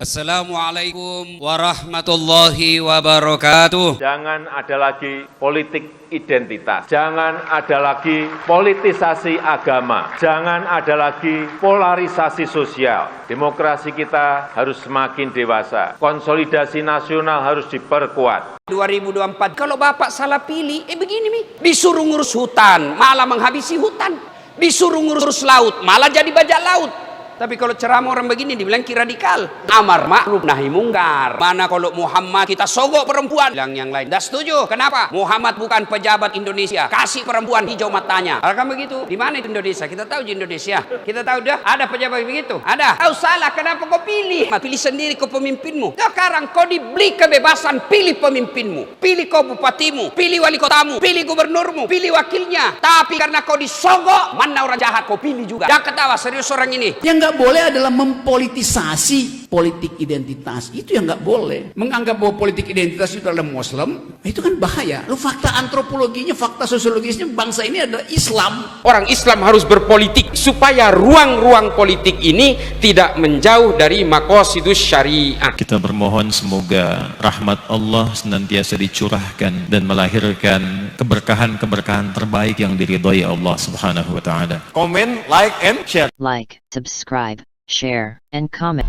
Assalamualaikum warahmatullahi wabarakatuh. Jangan ada lagi politik identitas. Jangan ada lagi politisasi agama. Jangan ada lagi polarisasi sosial. Demokrasi kita harus semakin dewasa. Konsolidasi nasional harus diperkuat. 2024 kalau Bapak salah pilih, begini nih. Disuruh ngurus hutan, malah menghabisi hutan. Disuruh ngurus laut, malah jadi bajak laut. Tapi kalau ceramah orang begini dibilang radikal. Amar ma'ruf nahi mungkar. Mana kalau Muhammad kita sogok perempuan, bilang yang lain. Dah setuju. Kenapa? Muhammad bukan pejabat Indonesia. Kasih perempuan hijau matanya. Kalau kan begitu, di mana itu Indonesia? Kita tahu di Indonesia. Kita tahu dah ada pejabat begitu. Ada. Tahu salah, kenapa kau pilih? Pilih sendiri kau pemimpinmu. Sekarang kau diberi kebebasan pilih pemimpinmu. Pilih kau bupatimu, pilih wali kotamu, pilih gubernurmu, pilih wakilnya. Tapi karena kau disogok, mana orang jahat kau pilih juga. Jangan ketawa, serius orang ini. Yang nggak boleh adalah mempolitisasi politik identitas. Itu yang nggak boleh. Menganggap bahwa politik identitas itu adalah Muslim, itu kan bahaya. Lu fakta antropologinya, fakta sosiologisnya, bangsa ini adalah Islam. Orang Islam harus berpolitik supaya ruang-ruang politik ini tidak menjauh dari maqasidus syariah. Kita bermohon semoga rahmat Allah senantiasa dicurahkan dan melahirkan keberkahan-keberkahan terbaik yang diridhai Allah Subhanahu wa taala. Comment, like, and share. Like, subscribe, share, and comment.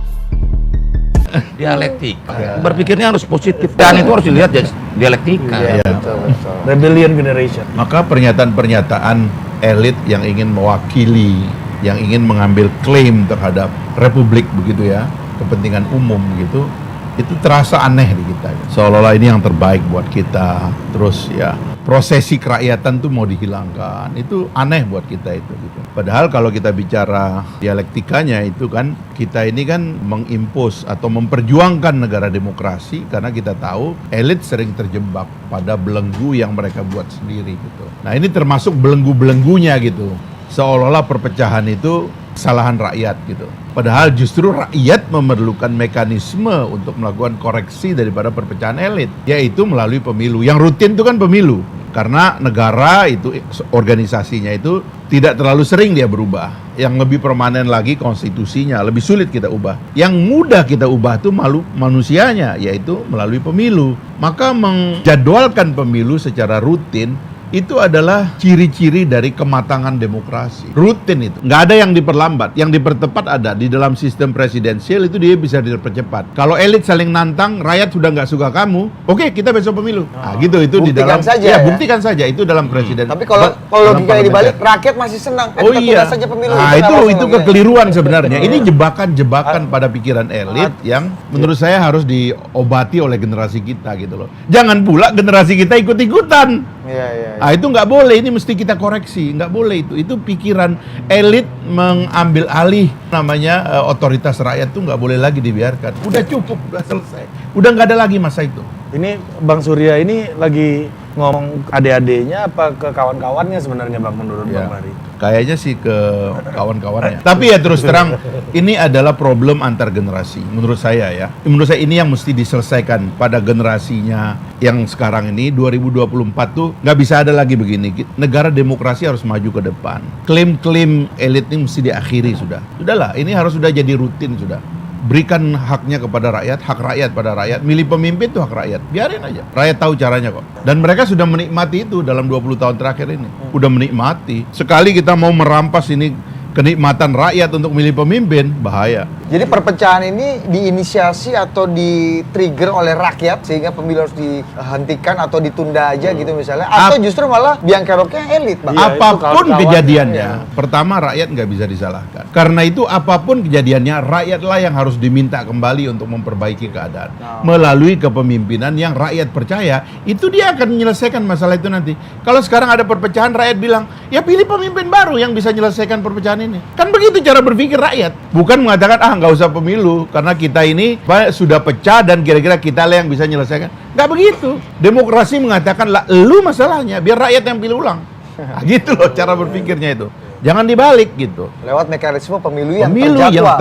Dialektika. Berpikirnya harus positif dan itu harus dilihat jadi dialektika. Betul. Rebellion generation. Maka pernyataan-pernyataan elit yang ingin mewakili, yang ingin mengambil klaim terhadap republik begitu ya, kepentingan umum gitu, itu terasa aneh di kita. Seolah-olah ini yang terbaik buat kita. Terus ya, prosesi kerakyatan tuh mau dihilangkan. Itu aneh buat kita itu gitu. Padahal kalau kita bicara dialektikanya itu kan, kita ini kan mengimpos atau memperjuangkan negara demokrasi karena kita tahu elit sering terjebak pada belenggu yang mereka buat sendiri gitu. Nah, ini termasuk belenggu-belenggunya gitu. Seolah-olah perpecahan itu kesalahan rakyat gitu. Padahal justru rakyat memerlukan mekanisme untuk melakukan koreksi daripada perpecahan elit, yaitu melalui pemilu. Yang rutin itu kan pemilu. Karena negara itu, organisasinya itu tidak terlalu sering dia berubah. Yang lebih permanen lagi konstitusinya, lebih sulit kita ubah. Yang mudah kita ubah itu manusianya, yaitu melalui pemilu. Maka menjadwalkan pemilu secara rutin itu adalah ciri-ciri dari kematangan demokrasi. Rutin itu. Nggak ada yang diperlambat. Yang dipercepat ada. Di dalam sistem presidensial itu dia bisa dipercepat. Kalau elit saling nantang, rakyat sudah nggak suka kamu, oke, kita besok pemilu. Nah gitu, itu di dalam saja, ya, buktikan saja. Itu dalam presiden. Tapi kalau logikanya dibalik, rakyat masih senang. Oh iya. Saja pemilu. Nah itu kekeliruan sebenarnya. Ini jebakan-jebakan pada pikiran elit yang menurut saya harus diobati oleh generasi kita gitu loh. Jangan pula generasi kita ikut-ikutan. Iya. Nah, itu nggak boleh, ini mesti kita koreksi, nggak boleh itu. Itu pikiran elit mengambil alih namanya otoritas rakyat tuh nggak boleh lagi dibiarkan. Udah cukup, udah selesai, udah nggak ada lagi masa itu. Ini Bang Surya ini lagi ngomong adik-adiknya apa ke kawan-kawannya sebenarnya Bang menurut Ya, Bang Mari? kayaknya sih ke kawan-kawannya. Tapi ya terus terang, ini adalah problem antar generasi. Menurut saya ya, menurut saya ini yang mesti diselesaikan pada generasinya yang sekarang ini 2024 tuh nggak bisa ada lagi begini. Negara demokrasi harus maju ke depan. Klaim-klaim elit ini mesti diakhiri sudah. Sudahlah, ini harus sudah jadi rutin sudah. Berikan haknya kepada rakyat, hak rakyat pada rakyat. Milih pemimpin itu hak rakyat. Biarin aja. Rakyat tahu caranya kok. Dan mereka sudah menikmati itu dalam 20 tahun terakhir ini. Udah menikmati. Sekali kita mau merampas ini kenikmatan rakyat untuk milih pemimpin, bahaya. Jadi perpecahan ini diinisiasi atau di-trigger oleh rakyat sehingga pemilu harus dihentikan atau ditunda aja gitu misalnya, atau justru malah biang keroknya elit Bang. Apapun kejadiannya, pertama rakyat nggak bisa disalahkan. Karena itu apapun kejadiannya, rakyatlah yang harus diminta kembali untuk memperbaiki keadaan. Melalui kepemimpinan yang rakyat percaya, itu dia akan menyelesaikan masalah itu nanti. Kalau sekarang ada perpecahan, rakyat bilang, ya pilih pemimpin baru yang bisa menyelesaikan perpecahan ini. Kan begitu cara berpikir rakyat. Bukan mengatakan, nggak usah pemilu, karena kita ini sudah pecah dan kira-kira kita lah yang bisa menyelesaikan. Nggak begitu. Demokrasi mengatakan, lah lu masalahnya, biar rakyat yang pilih ulang. Nah, gitu loh cara berpikirnya itu. Jangan dibalik gitu. Lewat mekanisme pemilu yang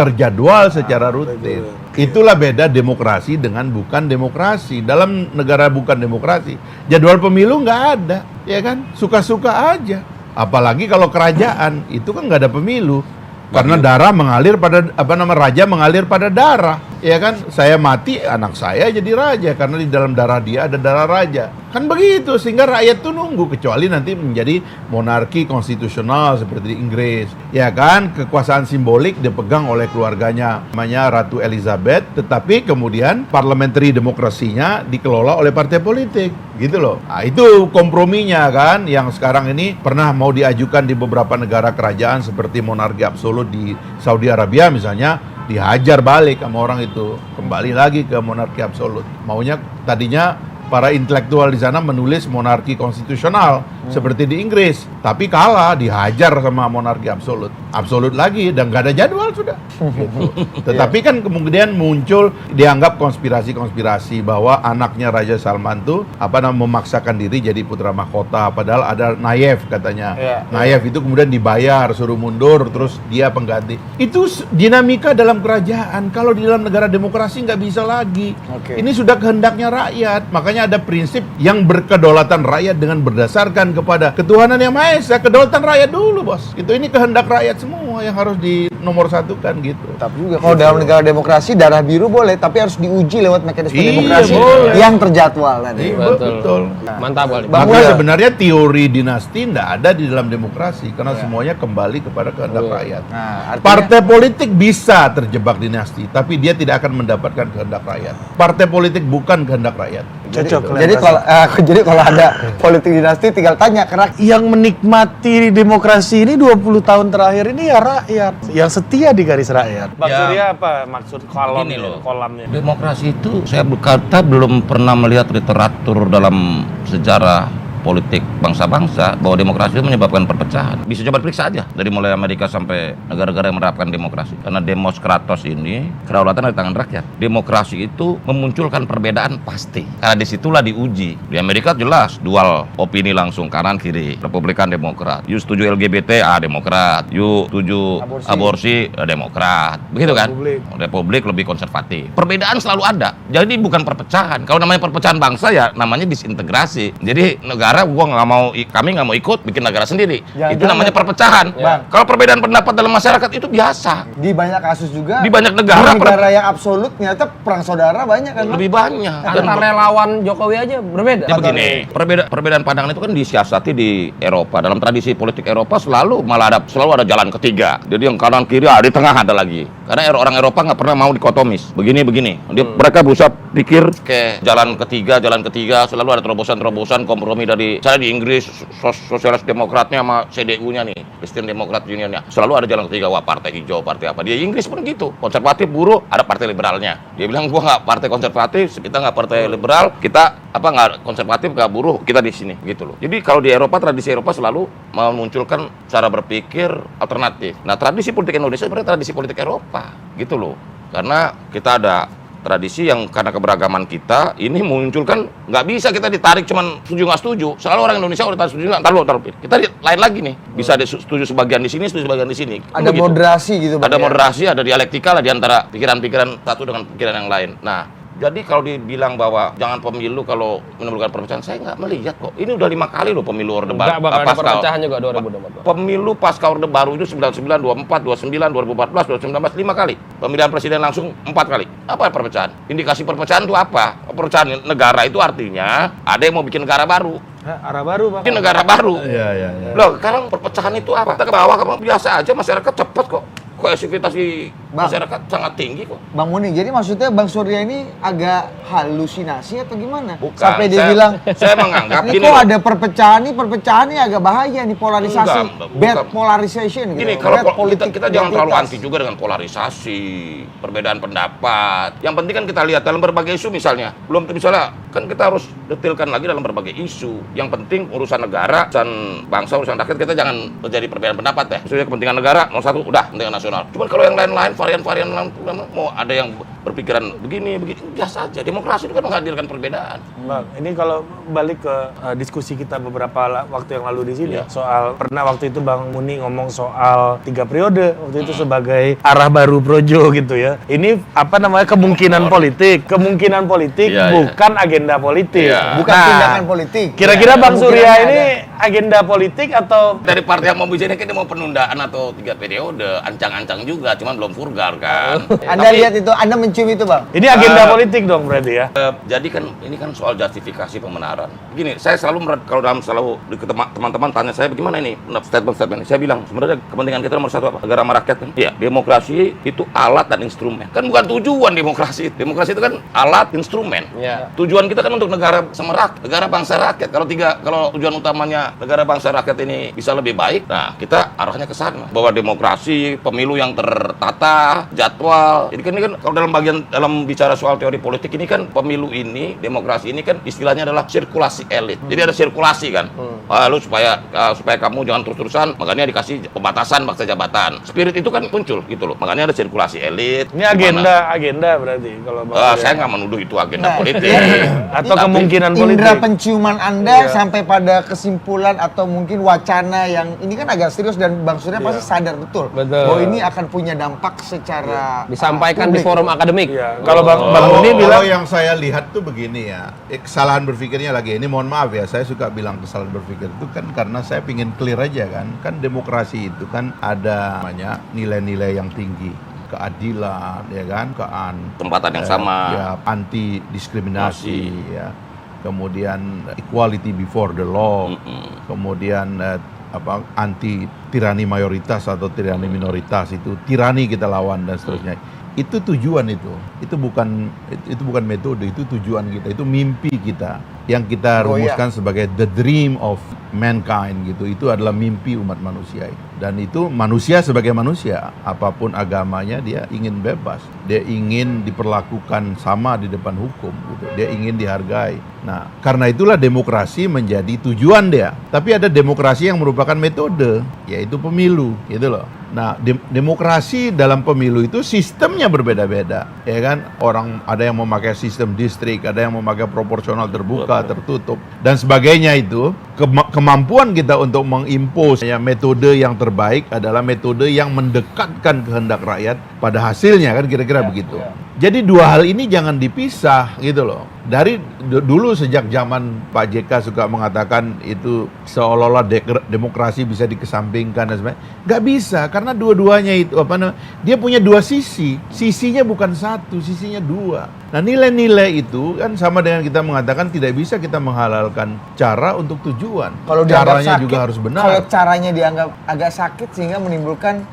terjadwal secara rutin. Itulah beda demokrasi dengan bukan demokrasi. Dalam negara bukan demokrasi, jadwal pemilu nggak ada, ya kan? Suka-suka aja. Apalagi kalau kerajaan, itu kan nggak ada pemilu. Karena darah mengalir pada raja mengalir pada darah. Ya kan, saya mati, anak saya jadi raja karena di dalam darah dia ada darah raja. Kan begitu, sehingga rakyat tuh nunggu, kecuali nanti menjadi monarki konstitusional seperti di Inggris. Ya kan, kekuasaan simbolik dipegang oleh keluarganya, namanya Ratu Elizabeth, tetapi kemudian parliamentary demokrasinya dikelola oleh partai politik, gitu loh. Nah, itu komprominya kan, yang sekarang ini pernah mau diajukan di beberapa negara kerajaan seperti monarki absolut di Saudi Arabia misalnya, dihajar balik sama orang itu, kembali lagi ke monarki absolut. Maunya tadinya para intelektual di sana menulis monarki konstitusional seperti di Inggris, tapi kalah, dihajar sama monarki absolut lagi, dan gak ada jadwal sudah. Gitu. Tetapi kan kemudian muncul dianggap konspirasi bahwa anaknya Raja Salman tuh memaksakan diri jadi putra mahkota, padahal ada Nayef katanya. Nayef itu kemudian dibayar, suruh mundur, terus dia pengganti. Itu dinamika dalam kerajaan. Kalau di dalam negara demokrasi nggak bisa lagi. Ini sudah kehendaknya rakyat. Makanya ada prinsip yang berkedaulatan rakyat dengan berdasarkan kepada ketuhanan yang Maha Esa. Kedaulatan rakyat dulu, bos. Ini kehendak rakyat semua yang harus dinomorsatukan gitu. Tapi juga kalau dalam negara demokrasi darah biru boleh, tapi harus diuji lewat mekanisme demokrasi yang terjadwal tadi. Betul. Mantap kali. Maka sebenarnya teori dinasti tidak ada di dalam demokrasi karena semuanya kembali kepada kehendak rakyat. Partai politik bisa terjebak dinasti, tapi dia tidak akan mendapatkan kehendak rakyat. Partai politik bukan kehendak rakyat. Jadi kalau ada politik dinasti tinggal tanya ke rakyat. Yang menikmati demokrasi ini 20 tahun terakhir ini ya rakyat yang setia di garis rakyat. Bang Surya apa maksud kolamnya? Demokrasi itu saya berkata belum pernah melihat literatur dalam sejarah politik bangsa-bangsa bahwa demokrasi itu menyebabkan perpecahan. Bisa coba periksa aja dari mulai Amerika sampai negara-negara yang menerapkan demokrasi. Karena demos kratos ini kedaulatan ada di tangan rakyat. Demokrasi itu memunculkan perbedaan pasti. Karena disitulah diuji. Di Amerika jelas dual opini langsung kanan kiri, Republikan Demokrat. You setuju LGBT, Demokrat. You setuju aborsi, Demokrat. Begitu kan? Republik lebih konservatif. Perbedaan selalu ada. Jadi bukan perpecahan. Kalau namanya perpecahan bangsa ya namanya disintegrasi. Jadi kami nggak mau ikut bikin negara sendiri. Itu namanya perpecahan. Kalau perbedaan pendapat dalam masyarakat itu biasa. Di banyak kasus juga. Di banyak negara yang absolut ternyata perang saudara banyak kan. Lebih banyak. Antara relawan Jokowi aja berbeda. Ya begini, perbedaan pandangan itu kan disiasati di Eropa. Dalam tradisi politik Eropa selalu ada jalan ketiga. Jadi yang kanan kiri di tengah ada lagi. Karena orang Eropa nggak pernah mau dikotomis. Begini. Mereka berusaha pikir ke jalan ketiga selalu ada terobosan kompromi dari di Inggris sosialis demokratnya sama CDU-nya nih, Christian Democrat Unionnya. Selalu ada jalan ketiga, partai hijau, partai apa. Di Inggris pun gitu. Konservatif, buruh, ada partai liberalnya. Dia bilang gua nggak partai konservatif, kita nggak partai liberal, kita nggak konservatif, nggak buruh, kita di sini gitu loh. Jadi kalau di Eropa, tradisi Eropa selalu memunculkan cara berpikir alternatif. Nah, tradisi politik Indonesia sebenarnya tradisi politik Eropa gitu loh. Karena kita ada tradisi yang karena keberagaman kita ini munculkan, nggak bisa kita ditarik cuman setuju nggak setuju. Selalu orang Indonesia udah setuju nggak, taruh. Kita lain lagi nih, bisa setuju sebagian di sini, setuju sebagian di sini. Ada moderasi gitu. Ada moderasi, ada dialektika lah di antara pikiran-pikiran satu dengan pikiran yang lain. Nah, jadi kalau dibilang bahwa jangan pemilu kalau menimbulkan perpecahan, saya nggak melihat kok. Ini udah 5 kali loh pemilu Orde Baru. Nggak bakal ada perpecahan juga 2024. Pemilu pasca Orde Baru itu 99, 24, 29, 2014, 2019, 5 kali. Pemilihan presiden langsung 4 kali. Apa perpecahan? Indikasi perpecahan itu apa? Perpecahan negara itu artinya ada yang mau bikin negara baru. Arah baru, Bang. Bikin negara baru. Iya. Loh, sekarang perpecahan itu apa? Kita ke bawah biasa aja, masyarakat cepat kok. Koesivitas di masyarakat sangat tinggi kok. Bang Muni, jadi maksudnya Bang Surya ini agak halusinasi atau gimana? Bukan, sampai dia bilang, saya menganggap ini kok ada perpecahan nih agak bahaya nih, polarisasi. Bad polarization gitu. Gini, kalau kita jangan terlalu anti juga dengan polarisasi, perbedaan pendapat. Yang penting kan kita lihat dalam berbagai isu misalnya. Misalnya kan kita harus detailkan lagi dalam berbagai isu. Yang penting urusan negara, urusan bangsa, urusan rakyat, kita jangan terjadi perbedaan pendapat ya. Maksudnya kepentingan negara, nomor 1 udah, kepentingan nasional. Cuman kalau yang lain-lain, varian-varian mau ada yang berpikiran begini, biasa aja. Demokrasi itu kan menghadirkan perbedaan. Bang, ini kalau balik ke diskusi kita beberapa waktu yang lalu di sini, soal pernah waktu itu Bang Muni ngomong soal 3 periode, waktu itu sebagai arah baru projo gitu ya. Ini kemungkinan politik bukan agenda politik. Bukan tindakan politik. Kira-kira Bang Surya ini agenda politik atau Dari partai yang mau bicara kan dia mau penundaan atau 3 periode, ancang-ancang juga, cuman belum vulgar kan. Anda lihat itu, Anda mencium itu, Bang? ini agenda politik dong berarti ya? Jadi kan ini kan soal justifikasi pembenaran. Gini, saya kalau selalu teman-teman tanya saya bagaimana ini statement ini, saya bilang sebenarnya kepentingan kita nomor satu apa? Negara sama rakyat kan? Iya, demokrasi itu alat dan instrumen. Kan bukan tujuan demokrasi. Demokrasi itu kan alat instrumen. Tujuan kita kan untuk negara sama rakyat, negara bangsa rakyat. Kalau tujuan utamanya negara bangsa rakyat ini bisa lebih baik, nah kita arahnya ke sana. Bahwa demokrasi, pemilu yang tertata, jadwal. Jadi kan ini kan kalau dalam bicara soal teori politik ini kan pemilu ini, demokrasi ini kan istilahnya adalah sirkulasi elit. Jadi ada sirkulasi kan. Lalu supaya kamu jangan terus-terusan, makanya dikasih pembatasan masa jabatan. Spirit itu kan muncul gitu loh. Makanya ada sirkulasi elit. Ini agenda berarti kalau saya nggak menuduh itu agenda politik atau kemungkinan politik. Indra penciuman Anda sampai pada kesimpulan atau mungkin wacana yang ini kan agak serius dan Bang Surya pasti sadar betul bahwa ini akan punya dampak secara disampaikan di forum akademik. Kalau Bang Muni bilang, kalau yang saya lihat tuh begini ya, kesalahan berpikirnya lagi ini, mohon maaf ya, saya suka bilang kesalahan berpikir itu kan karena saya pingin clear aja kan demokrasi itu kan ada namanya nilai-nilai yang tinggi, keadilan, ya kan, tempatan yang sama, ya, anti diskriminasi, ya, kemudian equality before the law, kemudian anti tirani mayoritas atau tirani minoritas, itu tirani kita lawan dan seterusnya. Itu tujuan itu bukan metode, itu tujuan kita, itu mimpi kita yang kita rumuskan sebagai the dream of mankind gitu. Itu adalah mimpi umat manusia. Dan itu manusia sebagai manusia, apapun agamanya dia ingin bebas, dia ingin diperlakukan sama di depan hukum gitu. Dia ingin dihargai. Nah, karena itulah demokrasi menjadi tujuan dia. Tapi ada demokrasi yang merupakan metode, yaitu pemilu gitu loh. Nah, demokrasi dalam pemilu itu sistemnya berbeda-beda, ya kan? Orang ada yang memakai sistem distrik, ada yang memakai proporsional terbuka, tertutup, dan sebagainya. Itu kemampuan kita untuk mengimpos ya, metode yang terbaik adalah metode yang mendekatkan kehendak rakyat pada hasilnya, kan kira-kira begitu. Jadi dua hal ini jangan dipisah gitu loh. Dari dulu sejak zaman Pak JK suka mengatakan itu seolah-olah demokrasi bisa dikesampingkan dan sebagainya. Nggak bisa, karena dua-duanya itu dia punya dua sisi. Sisinya bukan satu, sisinya dua. Nah, nilai-nilai itu kan sama dengan kita mengatakan tidak bisa kita menghalalkan cara untuk tujuan. Kalau caranya sakit, juga harus benar. Kalau caranya dianggap agak sakit sehingga menimbulkan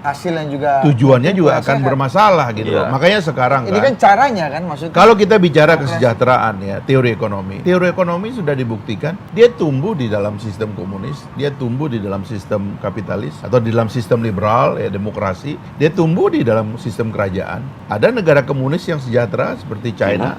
hasil yang juga tujuannya juga akan bermasalah gitu. Makanya sekarang ini kan caranya kan maksudnya. Kalau kita bicara kesejahteraan ya, teori ekonomi sudah dibuktikan dia tumbuh di dalam sistem komunis, dia tumbuh di dalam sistem kapitalis atau di dalam sistem liberal ya, demokrasi, dia tumbuh di dalam sistem kerajaan. Ada negara komunis yang sejahtera seperti China,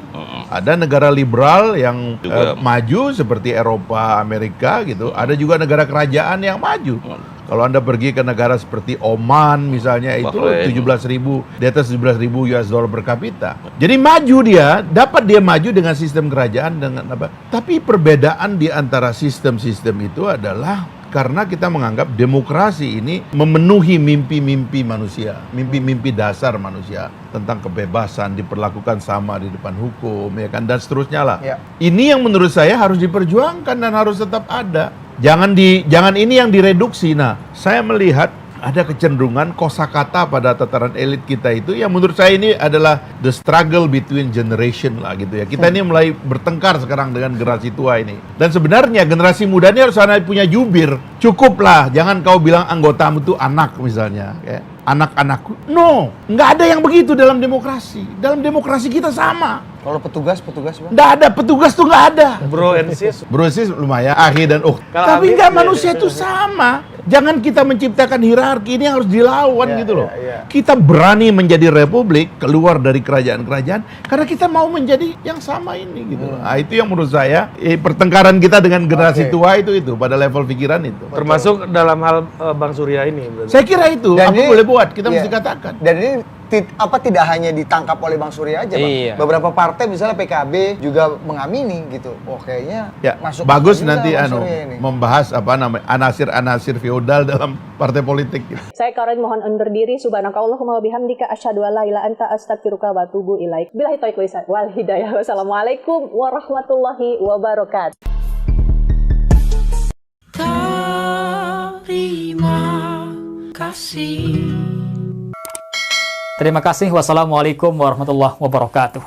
ada negara liberal yang maju seperti Eropa, Amerika gitu, ada juga negara kerajaan yang maju. Kalau Anda pergi ke negara seperti Oman misalnya, itu 17.000, di atas 17.000 US dollar per kapita. Jadi maju dapat dia maju dengan sistem kerajaan dengan apa? Tapi perbedaan di antara sistem-sistem itu adalah karena kita menganggap demokrasi ini memenuhi mimpi-mimpi manusia, mimpi-mimpi dasar manusia tentang kebebasan, diperlakukan sama di depan hukum, ya kan, dan seterusnya lah. Ini yang menurut saya harus diperjuangkan dan harus tetap ada. Jangan ini yang direduksi. Nah, saya melihat ada kecenderungan kosakata pada tataran elit kita itu yang menurut saya ini adalah the struggle between generation lah gitu ya. Kita ini mulai bertengkar sekarang dengan generasi tua ini. Dan sebenarnya generasi muda ini harus punya jubir. Cukuplah, jangan kau bilang anggotamu itu anak misalnya, kayak anak-anakku. No, nggak ada yang begitu dalam demokrasi. Dalam demokrasi kita sama. Kalau petugas Bang? Nggak ada, petugas tuh nggak ada. Bro and sis lumayan, akhi dan tapi nggak, manusia itu sama. Jangan kita menciptakan hierarki, ini harus dilawan gitu loh. Kita berani menjadi republik, keluar dari kerajaan-kerajaan, karena kita mau menjadi yang sama ini gitu. Nah, itu yang menurut saya pertengkaran kita dengan generasi tua itu pada level pikiran itu. Termasuk dalam hal Bang Surya ini berarti. Saya kira itu, apa boleh buat, kita mesti katakan. Dan ini tidak hanya ditangkap oleh Bang Surya aja, Bang. Beberapa partai misalnya PKB juga mengamini gitu. Oh, kayaknya masuk bagus nanti membahas anasir-anasir feodal dalam partai politik. Saya Karen mohon undur diri. Subhanakallahumma wa bihamdika asyhadu an la ilaha illa anta astaghfiruka wa atubu ilaik. Billahi taufiq wal hidayah. Wassalamualaikum warahmatullahi wabarakatuh. Terima kasih. Wassalamualaikum warahmatullahi wabarakatuh.